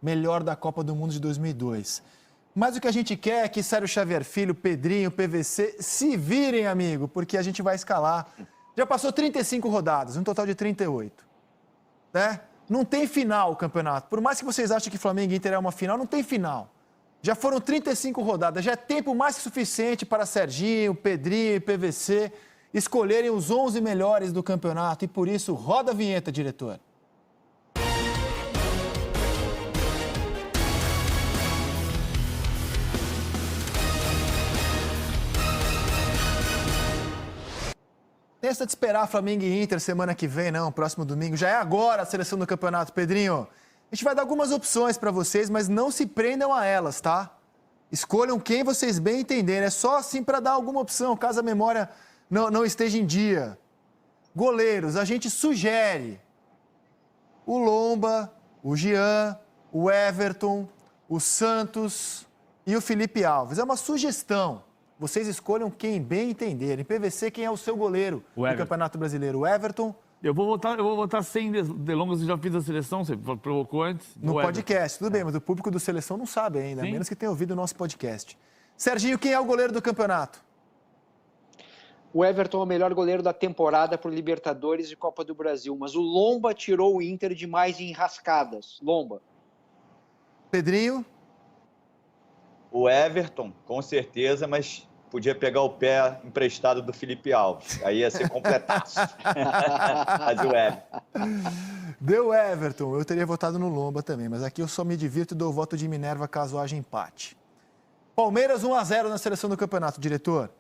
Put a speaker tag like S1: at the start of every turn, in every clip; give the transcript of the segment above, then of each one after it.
S1: melhor da Copa do Mundo de 2002. Mas o que a gente quer é que Sérgio Xavier Filho, Pedrinho, PVC se virem, amigo, porque a gente vai escalar. Já passou 35 rodadas, um total de 38. Né? Não tem final o campeonato. Por mais que vocês achem que Flamengo e Inter é uma final, não tem final. Já foram 35 rodadas, já é tempo mais que suficiente para Serginho, Pedrinho e PVC escolherem os 11 melhores do campeonato. E por isso, roda a vinheta, diretor. Testa de esperar Flamengo e Inter semana que vem, não, próximo domingo. Já é agora a seleção do campeonato, Pedrinho. A gente vai dar algumas opções para vocês, mas não se prendam a elas, tá? Escolham quem vocês bem entenderem. É só assim para dar alguma opção, caso a memória não esteja em dia. Goleiros, a gente sugere o Lomba, o Jean, o Everton, o Santos e o Felipe Alves. É uma sugestão. Vocês escolham quem bem entenderem. PVC, quem é o seu goleiro do Campeonato Brasileiro? O Everton?
S2: Eu vou votar sem delongas, eu já fiz a seleção, você provocou antes.
S1: No podcast, tudo bem, mas o público do Seleção não sabe ainda, a menos que tenha ouvido o nosso podcast. Serginho, quem é o goleiro do campeonato?
S3: O Everton é o melhor goleiro da temporada por Libertadores e Copa do Brasil, mas o Lomba tirou o Inter de mais enrascadas. Lomba.
S1: Pedrinho?
S4: O Everton, com certeza, mas podia pegar o pé emprestado do Felipe Alves. Aí ia ser completaço. Mas o Everton.
S1: Deu Everton. Eu teria votado no Lomba também, mas aqui eu só me divirto e dou o voto de Minerva caso haja empate. Palmeiras 1-0 na seleção do campeonato, diretor.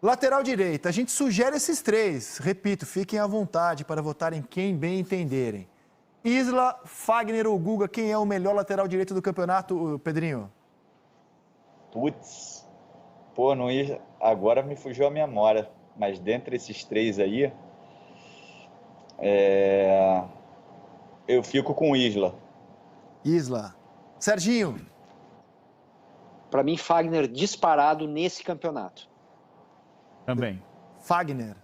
S1: Lateral direita, a gente sugere esses três. Repito, fiquem à vontade para votarem quem bem entenderem. Isla, Fagner ou Guga, quem é o melhor lateral direito do campeonato, Pedrinho?
S4: Putz, pô, não ia... agora me fugiu a memória, mas dentre esses três aí, eu fico com o Isla.
S1: Isla. Serginho.
S3: Para mim, Fagner disparado nesse campeonato.
S2: Também.
S1: Fagner.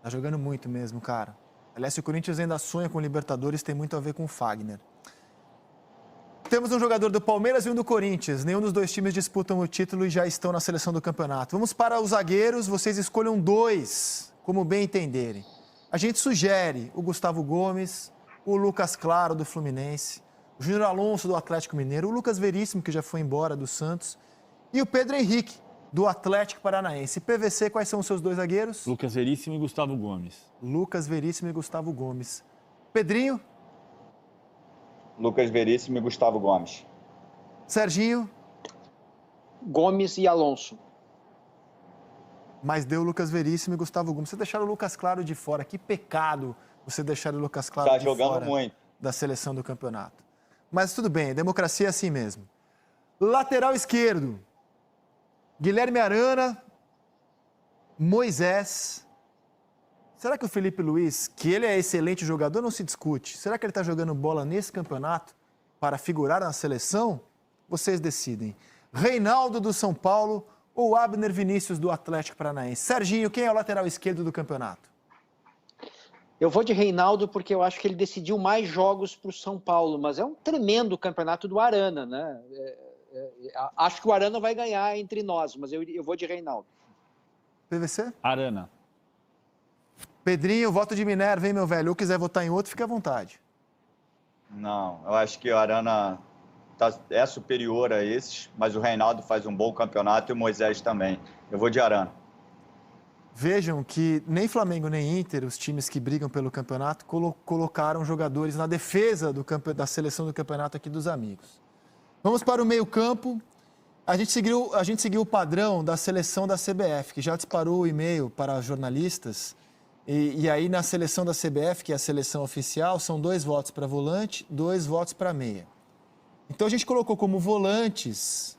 S1: Tá jogando muito mesmo, cara. Aliás, se o Corinthians ainda sonha com Libertadores, tem muito a ver com o Fagner. Temos um jogador do Palmeiras e um do Corinthians. Nenhum dos dois times disputam o título e já estão na seleção do campeonato. Vamos para os zagueiros. Vocês escolham dois, como bem entenderem. A gente sugere o Gustavo Gomes, o Lucas Claro, do Fluminense, o Júnior Alonso, do Atlético Mineiro, o Lucas Veríssimo, que já foi embora, do Santos, e o Pedro Henrique, do Atlético Paranaense. PVC, quais são os seus dois zagueiros?
S2: Lucas Veríssimo e Gustavo Gomes.
S1: Lucas Veríssimo e Gustavo Gomes. Pedrinho?
S4: Lucas Veríssimo e Gustavo Gomes.
S1: Serginho?
S3: Gomes e Alonso.
S1: Mas deu Lucas Veríssimo e Gustavo Gomes. Você deixaram o Lucas Claro de fora. Que pecado você deixar o Lucas Claro de fora. Tá jogando muito. Da seleção do campeonato. Mas tudo bem, democracia é assim mesmo. Lateral esquerdo. Guilherme Arana, Moisés. Será que o Felipe Luiz, que ele é excelente jogador, não se discute? Será que ele está jogando bola nesse campeonato para figurar na seleção? Vocês decidem. Reinaldo, do São Paulo, ou Abner Vinícius, do Atlético Paranaense? Serginho, quem é o lateral esquerdo do campeonato?
S3: Eu vou de Reinaldo porque eu acho que ele decidiu mais jogos para o São Paulo, mas é um tremendo campeonato do Arana, né? Acho que o Arana vai ganhar entre nós, mas eu vou de Reinaldo.
S1: PVC?
S2: Arana.
S1: Pedrinho, voto de Minerva, hein, meu velho? Ou quiser votar em outro, fique à vontade.
S4: Não, eu acho que o Arana é superior a esses, mas o Reinaldo faz um bom campeonato e o Moisés também. Eu vou de Arana.
S1: Vejam que nem Flamengo nem Inter, os times que brigam pelo campeonato, colocaram jogadores na defesa da seleção do campeonato aqui dos amigos. Vamos para o meio-campo. A gente seguiu o padrão da seleção da CBF, que já disparou o e-mail para jornalistas. E aí, na seleção da CBF, que é a seleção oficial, são 2 votos para volante, 2 votos para meia. Então, a gente colocou como volantes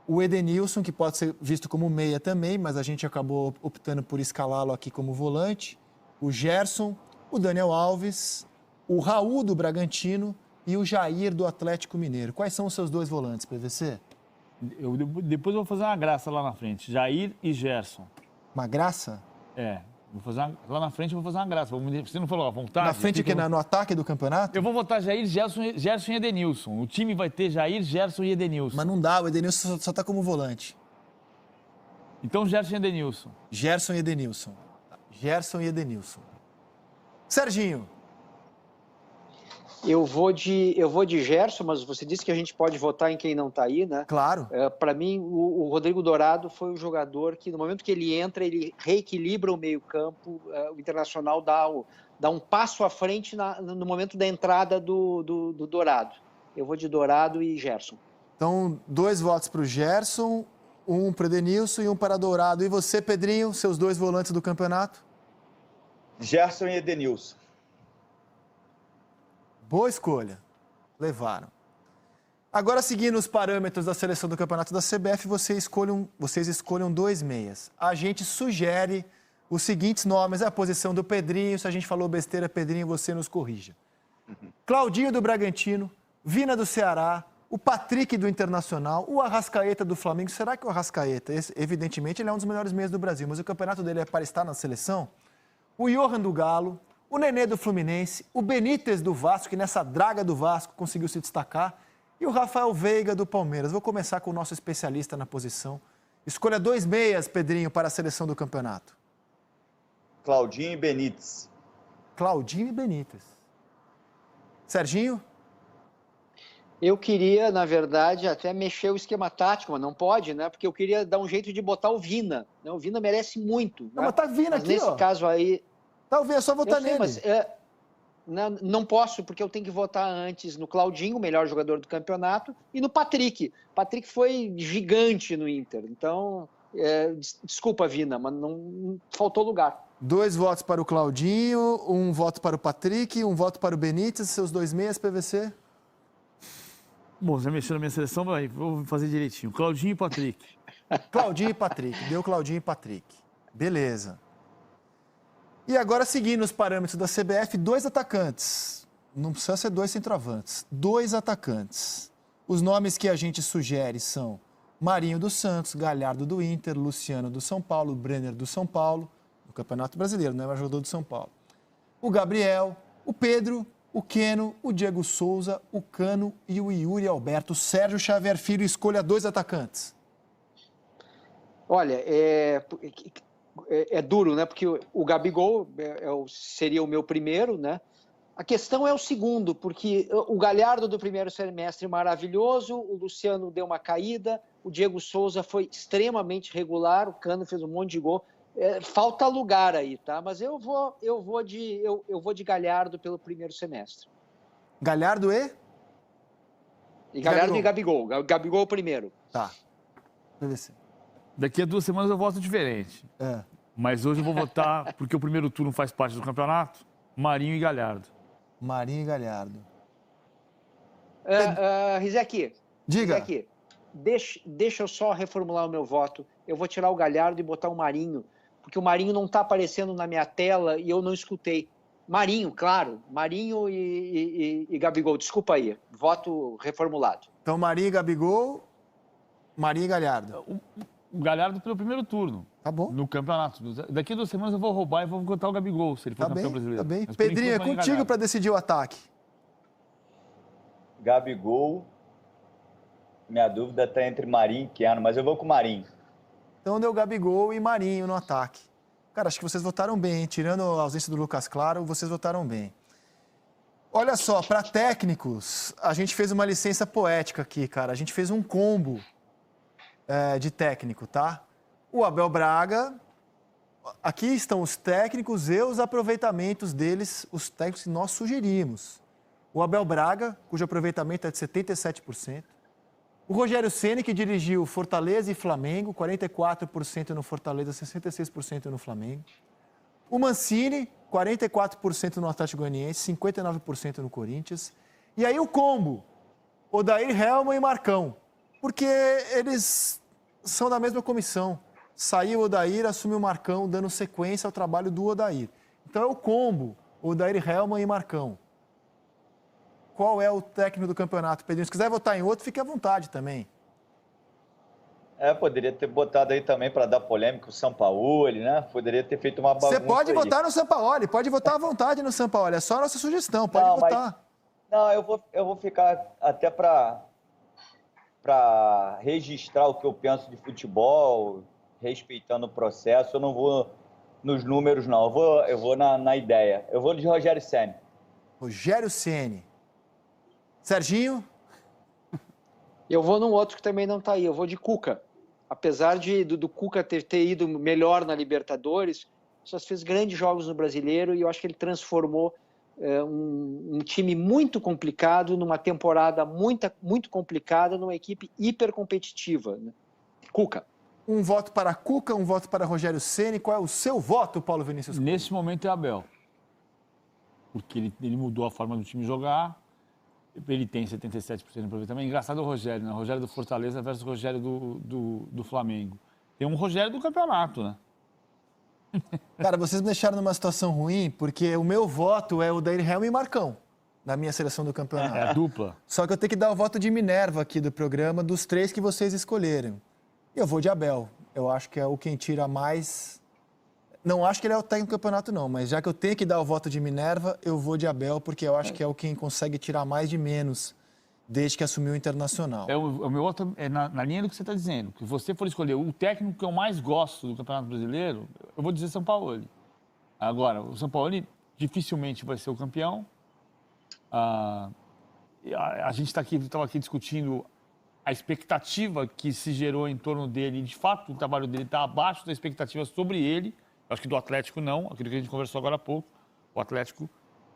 S1: o Edenilson, que pode ser visto como meia também, mas a gente acabou optando por escalá-lo aqui como volante, o Gerson, o Daniel Alves, o Raul, do Bragantino, e o Jair, do Atlético Mineiro. Quais são os seus 2 volantes, PVC?
S2: Depois eu vou fazer uma graça lá na frente. Jair e Gerson.
S1: Uma graça?
S2: É. Lá na frente eu vou fazer uma graça. Você não falou à vontade?
S1: Na frente aqui, no ataque do campeonato?
S2: Eu vou votar Jair, Gerson e Edenilson. O time vai ter Jair, Gerson e Edenilson.
S1: Mas não dá, o Edenilson só tá como volante.
S2: Então Gerson e Edenilson.
S1: Gerson e Edenilson. Gerson e Edenilson. Serginho.
S3: Eu vou de Gerson, mas você disse que a gente pode votar em quem não está aí, né?
S1: Claro.
S3: Para mim, o Rodrigo Dourado foi o jogador que, no momento que ele entra, ele reequilibra o meio-campo. O Internacional dá um passo à frente no momento da entrada do Dourado. Eu vou de Dourado e Gerson.
S1: Então, 2 votos para o Gerson, 1 para o Edenilson e 1 para Dourado. E você, Pedrinho, seus 2 volantes do campeonato?
S4: Gerson e Edenilson.
S1: Boa escolha. Levaram. Agora, seguindo os parâmetros da seleção do campeonato da CBF, vocês escolham 2 meias. A gente sugere os seguintes nomes, a posição do Pedrinho. Se a gente falou besteira, Pedrinho, você nos corrija. Claudinho do Bragantino, Vina do Ceará, o Patrick do Internacional, o Arrascaeta do Flamengo. Será que o Arrascaeta, evidentemente, ele é um dos melhores meias do Brasil, mas o campeonato dele é para estar na seleção? O Johan do Galo, o Nenê do Fluminense, o Benítez do Vasco, que nessa draga do Vasco conseguiu se destacar, e o Rafael Veiga do Palmeiras. Vou começar com o nosso especialista na posição. Escolha 2 meias, Pedrinho, para a seleção do campeonato.
S4: Claudinho e Benítez.
S1: Claudinho e Benítez. Serginho?
S3: Eu queria, na verdade, até mexer o esquema tático, mas não pode, né? Porque eu queria dar um jeito de botar o Vina. Né? O Vina merece muito.
S1: Não,
S3: né?
S1: mas tá Vina aqui,
S3: nesse
S1: ó.
S3: caso aí...
S1: Talvez, é só votar
S3: sei,
S1: nele.
S3: mas não posso, porque eu tenho que votar antes no Claudinho, o melhor jogador do campeonato, e no Patrick. Patrick foi gigante no Inter. Então, desculpa, Vina, mas não faltou lugar.
S1: 2 votos para o Claudinho, 1 voto para o Patrick, 1 voto para o Benítez, seus 2 meias, PVC.
S2: Bom, você mexeu na minha seleção, vou fazer direitinho. Claudinho e Patrick.
S1: Claudinho e Patrick. Deu Claudinho e Patrick. Beleza. E agora, seguindo os parâmetros da CBF, 2 atacantes. Não precisa ser 2 centroavantes. 2 atacantes. Os nomes que a gente sugere são Marinho do Santos, Galhardo do Inter, Luciano do São Paulo, Brenner do São Paulo, no Campeonato Brasileiro, não é mais jogador do São Paulo. O Gabriel, o Pedro, o Keno, o Diego Souza, o Cano e o Yuri Alberto. Sérgio Xavier Filho, escolha 2 atacantes.
S3: Olha, é duro, né? Porque o Gabigol seria o meu primeiro, né? A questão é o segundo, porque o Galhardo do primeiro semestre maravilhoso, o Luciano deu uma caída, o Diego Souza foi extremamente regular, o Cano fez um monte de gol. Falta lugar aí, tá? Mas eu vou de Galhardo pelo primeiro semestre.
S1: Galhardo e?
S3: Galhardo e Gabigol. Gabigol primeiro.
S1: Tá. PVC.
S2: Daqui a 2 semanas eu voto diferente. Mas hoje eu vou votar, porque o primeiro turno faz parte do campeonato, Marinho e Galhardo.
S1: Marinho e Galhardo.
S3: Rizek.
S1: Diga.
S3: Rizek, deixa eu só reformular o meu voto. Eu vou tirar o Galhardo e botar o Marinho, porque o Marinho não está aparecendo na minha tela e eu não escutei. Marinho, claro. Marinho e Gabigol. Desculpa aí. Voto reformulado.
S1: Então, Marinho e Gabigol, Marinho e Galhardo.
S2: O Galhardo pelo primeiro turno.
S1: Tá bom.
S2: No campeonato. Daqui a 2 semanas eu vou roubar e vou botar o Gabigol, se ele for campeão brasileiro.
S1: Tá bem.
S2: Mas,
S1: Pedrinho, é
S2: enquanto,
S1: contigo para decidir o ataque.
S4: Gabigol. Minha dúvida está entre Marinho e Keno, mas eu vou com Marinho.
S1: Então deu Gabigol e Marinho no ataque. Cara, acho que vocês votaram bem, hein? Tirando a ausência do Lucas Claro, vocês votaram bem. Olha só, para técnicos, a gente fez uma licença poética aqui, cara. A gente fez um combo de técnico, tá? O Abel Braga, aqui estão os técnicos e os aproveitamentos deles, os técnicos que nós sugerimos. O Abel Braga, cujo aproveitamento é de 77%. O Rogério Ceni, que dirigiu Fortaleza e Flamengo, 44% no Fortaleza, 66% no Flamengo. O Mancini, 44% no Atlético Goianiense, 59% no Corinthians. E aí o combo, Odair Helman e Marcão, porque eles são da mesma comissão. Saiu o Odair, assumiu o Marcão, dando sequência ao trabalho do Odair. Então é o combo, Odair Helman e Marcão. Qual é o técnico do campeonato, Pedrinho? Se quiser votar em outro, fique à vontade também.
S4: Poderia ter botado aí também para dar polêmica o Sampaoli, né? Poderia ter feito uma bagunça.
S1: Você pode
S4: aí.
S1: votar no Sampaoli, pode votar à vontade no Sampaoli. É só a nossa sugestão, pode votar.
S4: Eu vou ficar até para registrar o que eu penso de futebol, respeitando o processo. Eu não vou nos números, não. Eu vou na ideia. Eu vou de Rogério Ceni.
S1: Rogério Ceni. Serginho?
S3: Eu vou num outro que também não está aí. Eu vou de Cuca. Apesar do Cuca ter ido melhor na Libertadores, só fez grandes jogos no Brasileiro e eu acho que ele transformou um time muito complicado numa temporada muito complicada, numa equipe hiper competitiva. Né? Cuca.
S1: Um voto para Cuca, um voto para Rogério Ceni. Qual é o seu voto, Paulo Vinícius?
S2: Nesse momento é Abel. Porque ele mudou a forma do time jogar. Ele tem 77% de aproveitamento. Engraçado o Rogério, né? O Rogério do Fortaleza versus o Rogério do Flamengo. Tem um Rogério do campeonato, né?
S1: Cara, vocês me deixaram numa situação ruim, porque o meu voto é o da Helm e Marcão, na minha seleção do campeonato.
S2: É a dupla.
S1: Só que eu tenho que dar o voto de Minerva aqui do programa, dos 3 que vocês escolheram. E eu vou de Abel. Eu acho que é o quem tira mais... Não acho que ele é o técnico do campeonato, não, mas já que eu tenho que dar o voto de Minerva, eu vou de Abel, porque eu acho que é o quem consegue tirar mais de menos desde que assumiu o Internacional.
S2: O meu voto é na linha do que você está dizendo. Que você for escolher o técnico que eu mais gosto do Campeonato Brasileiro, eu vou dizer Sampaoli. Agora, o Sampaoli dificilmente vai ser o campeão. A gente estava aqui discutindo a expectativa que se gerou em torno dele. De fato, o trabalho dele está abaixo da expectativa sobre ele. Acho que do Atlético não, aquilo que a gente conversou agora há pouco. O Atlético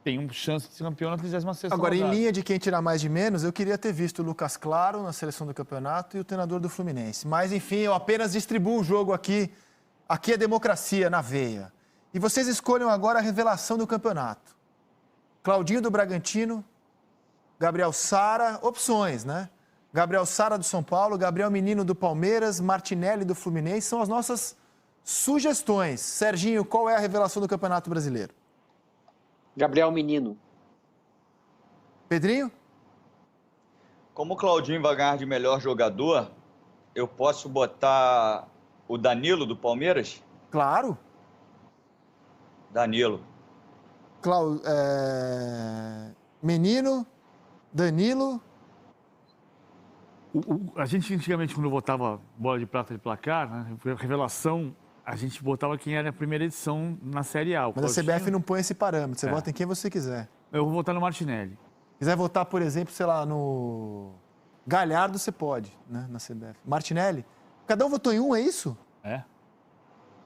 S2: tem uma chance de ser campeão na 36ª
S1: Agora,
S2: rodada.
S1: em linha de quem tirar mais de menos, eu queria ter visto o Lucas Claro na seleção do campeonato e o treinador do Fluminense. Mas, enfim, eu apenas distribuo o jogo aqui. Aqui é democracia, na veia. E vocês escolham agora a revelação do campeonato. Claudinho do Bragantino, Gabriel Sara, opções, né? Gabriel Sara do São Paulo, Gabriel Menino do Palmeiras, Martinelli do Fluminense, são as nossas sugestões. Serginho, qual é a revelação do Campeonato Brasileiro?
S3: Gabriel Menino.
S1: Pedrinho?
S4: Como o Claudinho vai ganhar de melhor jogador, eu posso botar o Danilo do Palmeiras?
S1: Claro.
S4: Danilo.
S1: Menino, Danilo.
S2: A gente, antigamente, quando votava bola de prata de placar, né, revelação, a gente botava quem era a primeira edição na Série A.
S1: Mas a CBF não põe esse parâmetro. Você vota em quem você quiser.
S2: Eu vou votar no Martinelli.
S1: Se quiser votar, por exemplo, sei lá, no Galhardo, você pode, né, na CBF. Martinelli? Cada um votou em um, é isso?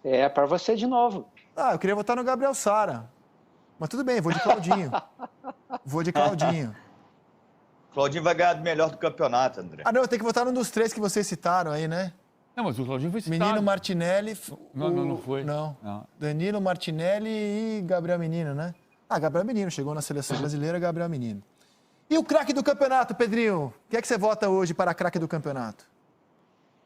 S3: É para você de novo.
S1: Eu queria votar no Gabriel Sara. Mas tudo bem, vou de Claudinho.
S4: Claudinho vai ganhar do melhor do campeonato, André.
S1: Não, eu tenho que votar num dos 3 que vocês citaram aí, né?
S2: Não, mas o Claudinho foi citado.
S1: Menino, Martinelli...
S2: Não foi.
S1: Não. Danilo, Martinelli e Gabriel Menino, né? Gabriel Menino. Chegou na seleção brasileira, Gabriel Menino. E o craque do campeonato, Pedrinho? O que é que você vota hoje para craque do campeonato?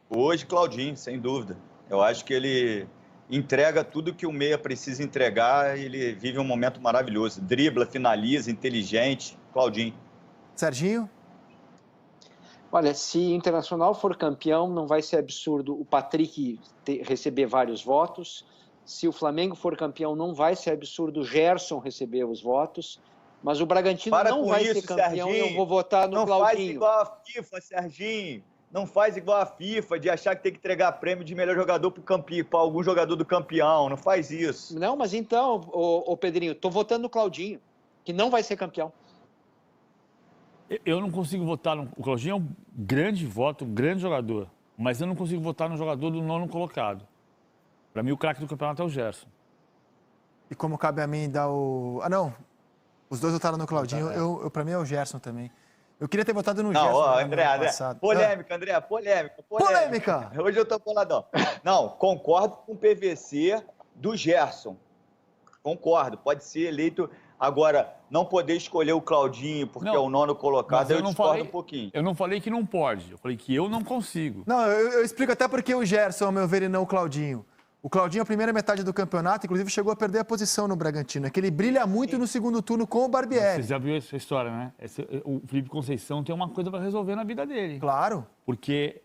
S4: Hoje, Claudinho, sem dúvida. Eu acho que ele entrega tudo que o meia precisa entregar. Ele vive um momento maravilhoso. Dribla, finaliza, inteligente. Claudinho.
S1: Serginho?
S3: Olha, se o Internacional for campeão, não vai ser absurdo o Patrick receber vários votos. Se o Flamengo for campeão, não vai ser absurdo o Gerson receber os votos. Mas o Bragantino não vai ser campeão e eu vou votar no Claudinho.
S4: Não faz igual a FIFA, Serginho. Não faz igual a FIFA de achar que tem que entregar prêmio de melhor jogador para algum jogador do campeão. Não faz isso.
S3: Não, mas então, ô Pedrinho, estou votando no Claudinho, que não vai ser campeão.
S2: Eu não consigo votar no... O Claudinho é um grande voto, um grande jogador. Mas eu não consigo votar no jogador do 9º colocado. Para mim, o craque do campeonato é o Gerson.
S1: E como cabe a mim dar o... não. Os dois votaram no Claudinho. Para mim é o Gerson também. Eu queria ter votado no Gerson.
S4: André. Polêmica, André. Polêmica. Hoje eu tô boladão. Não, concordo com o PVC do Gerson. Concordo. Pode ser eleito... Agora, não poder escolher o Claudinho porque é o 9º colocado, eu discordo um pouquinho.
S2: Eu não falei que não pode, eu falei que eu não consigo.
S1: Não, eu explico até porque o Gerson, ao meu ver, e não o Claudinho. O Claudinho, a primeira metade do campeonato, inclusive, chegou a perder a posição no Bragantino. É que ele brilha muito no segundo turno com o Barbieri.
S2: Você já viu essa história, né? O Felipe Conceição tem uma coisa para resolver na vida dele.
S1: Claro.
S2: Porque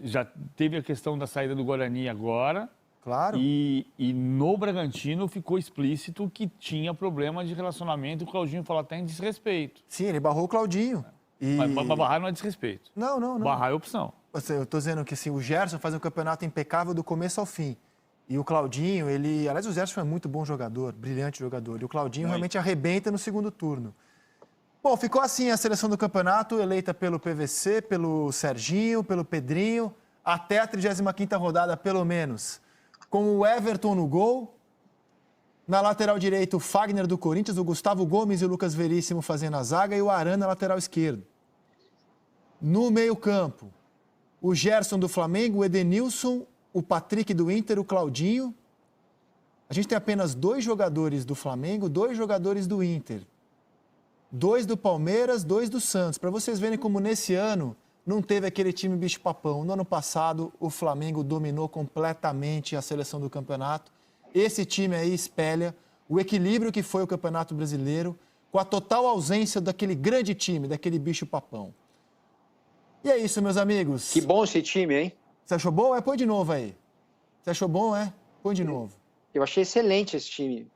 S2: já teve a questão da saída do Guarani agora.
S1: Claro.
S2: E no Bragantino ficou explícito que tinha problema de relacionamento. O Claudinho falou até em desrespeito.
S1: Sim, ele barrou o Claudinho.
S2: Mas barrar não é desrespeito.
S1: Não.
S2: Barrar é opção.
S1: Eu tô dizendo que assim, o Gerson faz um campeonato impecável do começo ao fim. E o Claudinho, aliás, o Gerson foi muito bom jogador, brilhante jogador. E o Claudinho realmente arrebenta no segundo turno. Bom, ficou assim a seleção do campeonato, eleita pelo PVC, pelo Serginho, pelo Pedrinho, até a 35ª rodada, pelo menos. Com o Everton no gol. Na lateral direita, o Fagner do Corinthians, o Gustavo Gomes e o Lucas Veríssimo fazendo a zaga e o Arana na lateral esquerdo. No meio-campo, o Gerson do Flamengo, o Edenilson, o Patrick do Inter, o Claudinho. A gente tem apenas 2 jogadores do Flamengo, 2 jogadores do Inter. 2 do Palmeiras, 2 do Santos. Para vocês verem como nesse ano não teve aquele time bicho-papão. No ano passado, o Flamengo dominou completamente a seleção do campeonato. Esse time aí espelha o equilíbrio que foi o Campeonato Brasileiro, com a total ausência daquele grande time, daquele bicho-papão. E é isso, meus amigos.
S3: Que bom esse time, hein?
S1: Você achou bom? Põe de novo aí. Você achou bom, Põe de novo.
S3: Eu achei excelente esse time.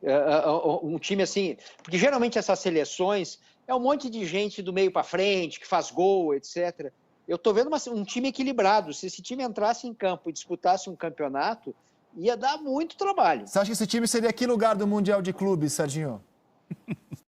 S3: Um time assim... Porque geralmente essas seleções é um monte de gente do meio para frente, que faz gol, etc. Eu estou vendo um time equilibrado. Se esse time entrasse em campo e disputasse um campeonato, ia dar muito trabalho.
S1: Você acha que esse time seria que lugar do Mundial de Clubes, Serginho?